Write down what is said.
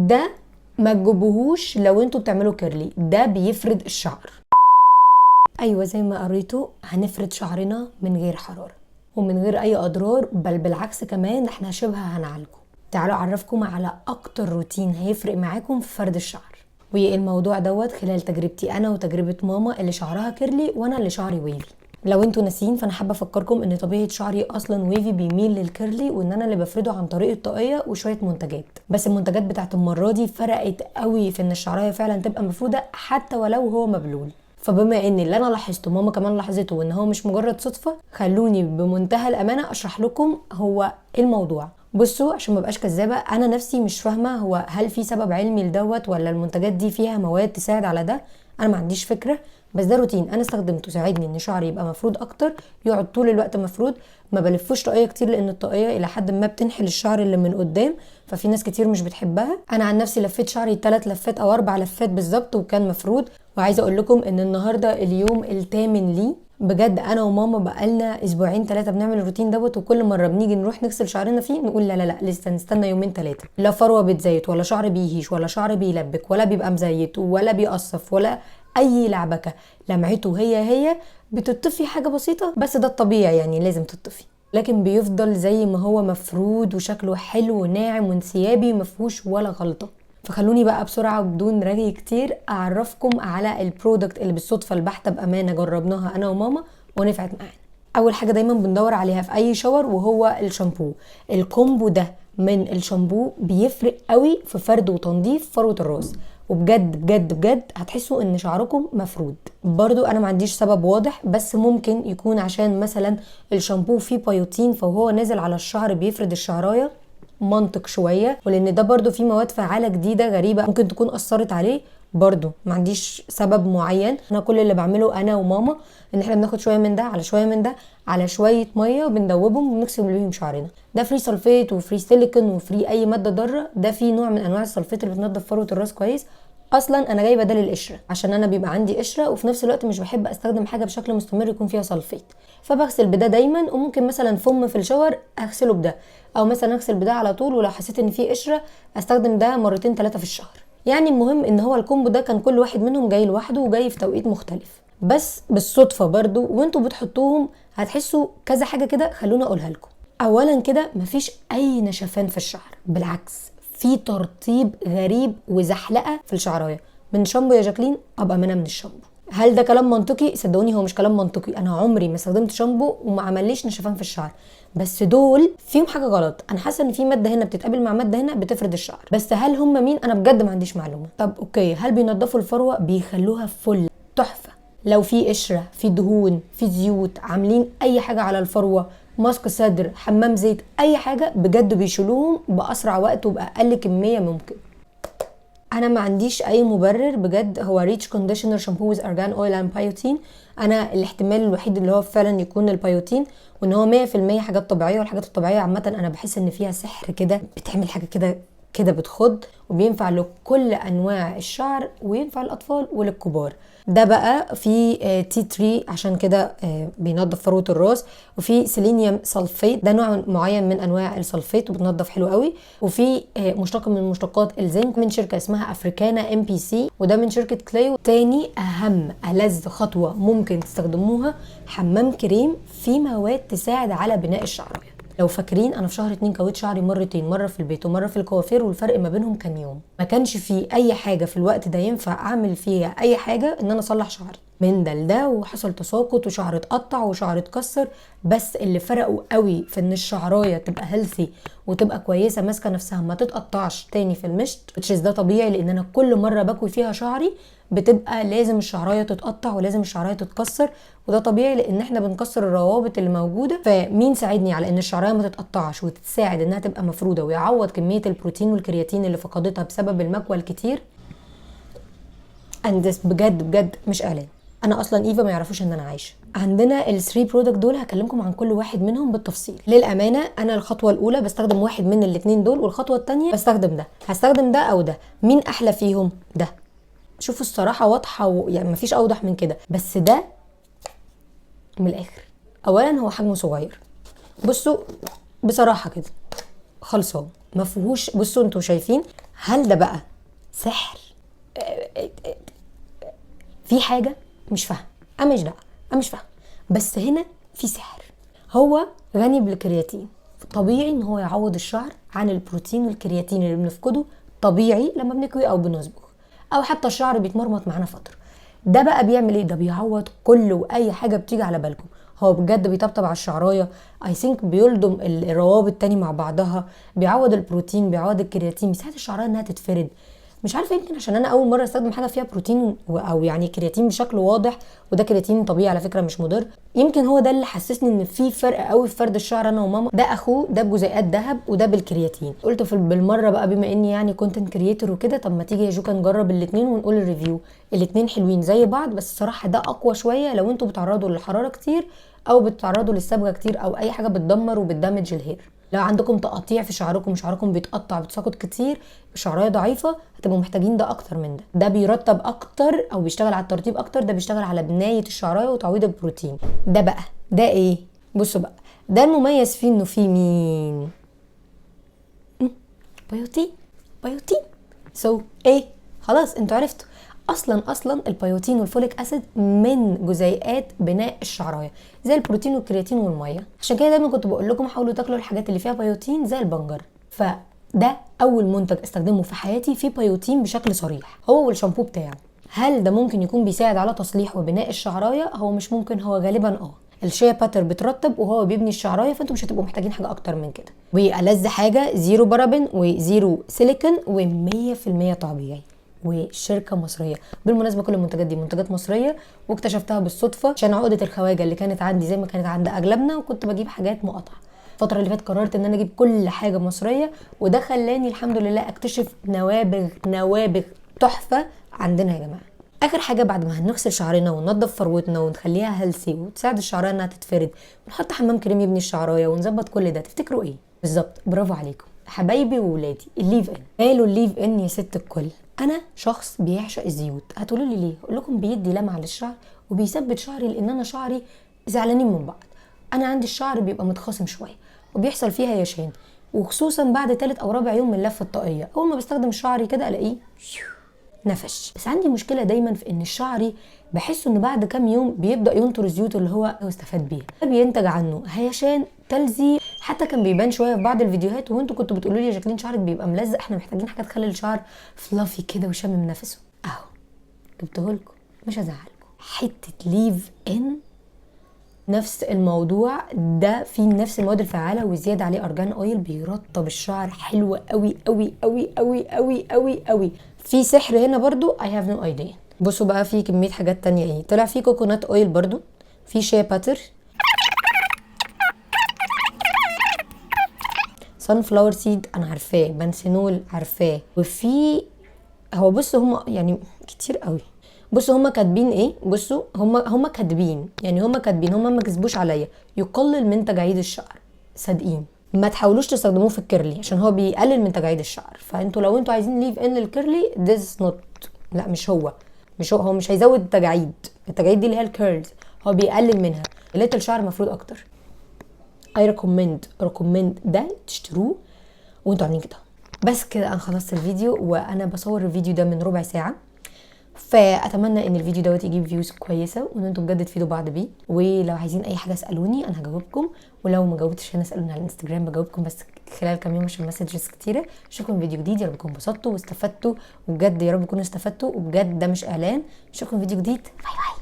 ده ما تجيبوهوش لو انتوا بتعملوا كيرلي، ده بيفرد الشعر. ايوه زي ما قريتوا، هنفرد شعرنا من غير حراره ومن غير اي اضرار، بل بالعكس كمان احنا شبه هنعالجه. تعالوا اعرفكم على اكتر روتين هيفرق معاكم في فرد الشعر. والموضوع دوت خلال تجربتي انا وتجربه ماما اللي شعرها كيرلي وانا اللي شعري ويفي. لو انتوا ناسيين فانا حابه افكركم ان طبيعه شعري اصلا ويفي بيميل للكيرلي، وان انا اللي بفرده عن طريق الطاقيه وشويه منتجات. بس المنتجات بتاعت المره دي فرقت قوي في ان الشعرايه فعلا تبقى مفروده حتى ولو هو مبلول. فبما ان اللي انا لاحظته ماما كمان لاحظته وان هو مش مجرد صدفه، خلوني بمنتهى الامانه اشرح لكم هو ايه الموضوع. بصوا عشان ما بقاش كذابه، انا نفسي مش فاهمه هو هل في سبب علمي لدوت ولا المنتجات دي فيها مواد تساعد على ده. انا ما عنديش فكره، بس ده روتين انا استخدمته ساعدني ان شعري يبقى مفرود اكتر، يقعد طول الوقت مفرود، ما بلفوش طاقيه كتير لان الطاقيه الى حد ما بتنحل الشعر اللي من قدام، ففي ناس كتير مش بتحبها. انا عن نفسي لفيت شعري 3 لفات او 4 لفات بالظبط وكان مفرود. وعايزه اقول لكم ان النهارده اليوم الثامن لي بجد. انا وماما بقالنا اسبوعين 3 بنعمل الروتين دوت، وكل مره بنيجي نروح نغسل شعرنا فيه نقول لا لا لا لسه نستنى يومين 3. لا فروه بتزيت ولا شعر بيهيش ولا شعر بيلبك ولا بيبقى مزيت ولا بيقصف ولا اي لعبكه. لمعته هي بتطفي حاجه بسيطه، بس ده الطبيعي يعني لازم تطفي، لكن بيفضل زي ما هو مفرود وشكله حلو وناعم وانسيابي مفهوش ولا غلطه. فخلوني بقى بسرعه وبدون رغي كتير اعرفكم على البرودكت اللي بالصدفه البحته بامانه جربناها انا وماما ونفعت معانا. اول حاجه دايما بندور عليها في اي شاور وهو الشامبو. الكومبو ده من الشامبو بيفرق قوي في فرد وتنظيف فروه الراس، وبجد بجد بجد هتحسوا ان شعركم مفرود. برضو انا ما عنديش سبب واضح، بس ممكن يكون عشان مثلا الشامبو فيه بيوتين فهو نازل على الشعر بيفرد الشعرايه، منطق شويه، ولان ده برضو فيه مواد فعاله جديده غريبه ممكن تكون اثرت عليه. برضو ما عنديش سبب معين. انا كل اللي بعمله انا وماما ان احنا بناخد شويه من ده على شويه من ده على شويه ميه وبندوبهم ونغسل بيهم شعرنا. ده فري سلفيت وفري سيليكون وفري اي ماده ضاره، ده فيه نوع من انواع السلفيت اللي بتنضف فروه الراس كويس. اصلا انا جايبه ده للقشره عشان انا بيبقى عندي قشره، وفي نفس الوقت مش بحب استخدم حاجه بشكل مستمر يكون فيها سلفيت، فبغسل بده دايما. وممكن مثلا فم في الشاور اغسله بده، او مثلا اغسل بده على طول، ولو حسيت ان فيه قشره استخدم ده مرتين 3 في الشهر. يعني المهم ان هو الكومبو ده كان كل واحد منهم جاي لوحده وجاي في توقيت مختلف، بس بالصدفه برضو وانتوا بتحطوهم هتحسوا كذا حاجه كده. خلونا اقولها لكم. اولا كده مفيش اي نشفان في الشعر، بالعكس في ترطيب غريب وزحلقه في الشعرايه. من شامبو يا جاكلين ابقى منها من الشامبو. هل ده كلام منطقي؟ صدقوني هو مش كلام منطقي. انا عمري ما استخدمت شامبو وما عمليش نشفان في الشعر، بس دول فيهم حاجه غلط. انا حاسه ان في ماده هنا بتتقابل مع ماده هنا بتفرد الشعر، بس هل هم مين انا بجد ما عنديش معلومه. طب اوكي، هل بينضفوا الفروه؟ بيخلوها فل تحفه. لو في قشره، في دهون، في زيوت، عاملين اي حاجه على الفروه، ماسك صدر، حمام زيت، اي حاجه، بجد بيشيلوهم باسرع وقت وباقل كميه ممكن. انا ما عنديش اي مبرر بجد. هو ريتش كونديشنر شامبو ويز ارجان اويل اند بايوتين. انا الاحتمال الوحيد اللي هو فعلا يكون البايوتين، وان هو 100% حاجات طبيعيه. والحاجات الطبيعيه عامه انا بحس ان فيها سحر كده، بتعمل حاجه كده كده بتخض، وبينفع لكل انواع الشعر وينفع للاطفال وللكبار. ده بقى في تي تري عشان كده بينظف فروه الراس، وفي سيلينيوم سلفيت ده نوع معين من انواع السلفيت وبتنظف حلو قوي، وفي مشتق من مشتقات الزنك من شركه اسمها افريكانا ام بي سي، وده من شركه كلايو. تاني اهم ألذ خطوه ممكن تستخدموها حمام كريم فيه مواد تساعد على بناء الشعرايه. لو فاكرين انا في شهر 2 كويت شعري مرتين، مره في البيت ومره في الكوافير، والفرق ما بينهم كان يوم. ما كانش في اي حاجه في الوقت ده ينفع اعمل فيها اي حاجه ان انا اصلح شعري من ده لده، وحصل تساقط وشعر اتقطع وشعر اتكسر. بس اللي فرقوا قوي في ان الشعرايه تبقى هيلثي وتبقى كويسه ماسكه نفسها ما تتقطعش تاني في المشط، ده طبيعي لان انا كل مره بكوي فيها شعري بتبقى لازم الشعرايه تتقطع ولازم الشعرايه تتكسر، وده طبيعي لان احنا بنكسر الروابط اللي موجوده. فمين ساعدني على ان الشعرايه ما تتقطعش وتتساعد انها تبقى مفروده ويعوض كميه البروتين والكرياتين اللي فقدتها بسبب المكوى الكتير؟ اندس بجد بجد مش اعلان. انا اصلا ايفا ما يعرفوش ان انا عايشه. عندنا الثري برودكت دول هكلمكم عن كل واحد منهم بالتفصيل. للامانه انا الخطوه الاولى بستخدم واحد من الاثنين دول، والخطوه الثانيه بستخدم ده. هستخدم ده او ده، مين احلى فيهم؟ ده. شوفوا الصراحه واضحه يعني مفيش اوضح من كده. بس ده من الاخر، اولا هو حجمه صغير، بصوا بصراحه كده خلصان ما فيهوش. بصوا انتوا شايفين، هل ده بقى سحر؟ في حاجه مش فاهمه، انا مش فاهمه، بس هنا في سحر. هو غني بالكرياتين، طبيعي ان هو يعوض الشعر عن البروتين والكرياتين اللي بنفقده طبيعي لما بنكوي او بنصبغ، او حتى الشعر بيتمرمط معانا فتره. ده بقى بيعمل ايه؟ ده بيعوض كل واي حاجه بتيجي على بالكم. هو بجد بيطبطب على الشعرايه، اي ثينك بيلضم الروابط تاني مع بعضها، بيعوض البروتين، بيعوض الكرياتين، بيساعد الشعرايه انها تتفرد. مش عارفه، يمكن عشان انا اول مره استخدم حاجه فيها بروتين او يعني كرياتين بشكل واضح، وده كرياتين طبيعي على فكره مش مضر. يمكن هو ده اللي حسسني ان في فرق قوي في فرد الشعر. انا وماما ده اخوه ده بجزيئات ذهب وده بالكرياتين. قلت بالمره بقى بما اني يعني كونتنت كريتور وكده، طب ما تيجي يا جوكا نجرب الاثنين ونقول الريفيو. الاثنين حلوين زي بعض، بس الصراحه ده اقوى شويه لو انتوا بتعرضوا للحراره كتير او بتتعرضوا للصبغه كتير او اي حاجه بتدمر وبتدمج الهير. لو عندكم تقطيع في شعركم، شعركم بيتقطع بتساقط كتير، شعرايه ضعيفه، هتبقوا محتاجين ده اكتر من ده. ده بيرطب اكتر او بيشتغل على الترطيب اكتر، ده بيشتغل على بنايه الشعرايه وتعويض البروتين. ده بقى ده ايه؟ بصوا بقى، ده المميز فيه انه فيه مين؟ بيوتين. بيوتين ايه؟ خلاص انتوا عرفتوا. اصلا البيوتين والفوليك اسيد من جزيئات بناء الشعرايه زي البروتين والكرياتين والميه. عشان كده دايما كنت بقول لكم حاولوا تاكلوا الحاجات اللي فيها بيوتين زي البنجر. فده اول منتج استخدمه في حياتي فيه بيوتين بشكل صريح، هو والشامبو بتاعه. هل ده ممكن يكون بيساعد على تصليح وبناء الشعرايه؟ هو مش ممكن، هو غالبا الشيا باتر بترطب وهو بيبني الشعرايه، فانتوا مش هتبقوا محتاجين حاجه اكتر من كده. والذ حاجه زيرو بارابين وزيرو سيليكون و100% طبيعي، وشركه مصريه. بالمناسبه كل المنتجات دي منتجات مصريه، واكتشفتها بالصدفه عشان عقده الخواجه اللي كانت عندي زي ما كانت عند اغلبنا، وكنت بجيب حاجات مقاطعه. الفتره اللي فاتت قررت ان انا اجيب كل حاجه مصريه، وده خلاني الحمد لله اكتشف نوابغ تحفه عندنا يا جماعه. اخر حاجه بعد ما هنغسل شعرنا وننضف فروتنا ونخليها هيلثي وتساعد الشعرايه انها تتفرد، ونحط حمام كريم يبني الشعرايه ونظبط كل ده، تفتكروا ايه بالظبط؟ برافو عليكم حبايبي وولادي، الليف ان. قالوا الليف ان يا ست الكل. انا شخص بيعشق الزيوت. هتقولوا لي ليه؟ اقول لكم بيدي لمعه للشعر وبيثبت شعري، لان انا شعري زعلانين من بعض. انا عندي الشعر بيبقى متخاصم شويه وبيحصل فيها هيشان، وخصوصا بعد 3 أو 4 يوم من لف الطاقيه. اول ما بستخدم شعري كده الاقيه نفش. بس عندي مشكله دايما في ان شعري بحس انه بعد كام يوم بيبدا ينطر الزيوت اللي هو استفاد بيها، بينتج عنه هيشان، تلزيق. حتى كان بيبان شويه في بعض الفيديوهات وانتوا كنتوا بتقولوا لي يا جاكلين شعرك بيبقى ملزق، احنا محتاجين حاجه تخلي الشعر فلافي كده وشامم نفسه. اهو جبته لكم، مش هزعلكم. حته ليف ان نفس الموضوع ده، فيه نفس المواد الفعاله وزياده عليه ارجان اويل، بيرطب الشعر حلو قوي قوي قوي قوي قوي قوي قوي. في سحر هنا برضو I have no idea. بصوا بقى في كميه حاجات تانية ايه طلع. في كوكونات اويل برضو، في شيا باتر، سان فلاور سيد انا عارفاه، بنسينول عارفاه، وفي هو بصوا هم يعني كتير قوي. بصوا هم كاتبين ايه، بصوا هم كاتبين يعني هم ما كذبوش عليا، يقلل من تجاعيد الشعر. صادقين. ما تحاولوش تستخدموه في الكيرلي عشان هو بيقلل من تجاعيد الشعر. فانتوا لو انتوا عايزين ليف ان للكيرلي this not، لا هو مش هيزود التجاعيد دي اللي هي الكيرلز، هو بيقلل منها. قلة الشعر مفروض اكتر. اي ريكومند ده تشتروه وانتوا عاملين كده. بس كده انا خلصت الفيديو، وانا بصور الفيديو ده من ربع ساعه، فاتمنى ان الفيديو دوت يجيب فيوز كويسه وان انتوا بجد تفيدوا بعض بيه. ولو عايزين اي حاجه اسالوني انا هجاوبكم، ولو ما جاوبتش انا اسالوني على الانستجرام بجاوبكم بس خلال كام يوم عشان مسجز كتيره. اشوفكم فيديو جديد، يا رب تكونوا انبسطتوا واستفدتوا، وبجد يا رب تكونوا استفدتوا، وبجد ده مش اعلان. اشوفكم فيديو جديد، باي باي.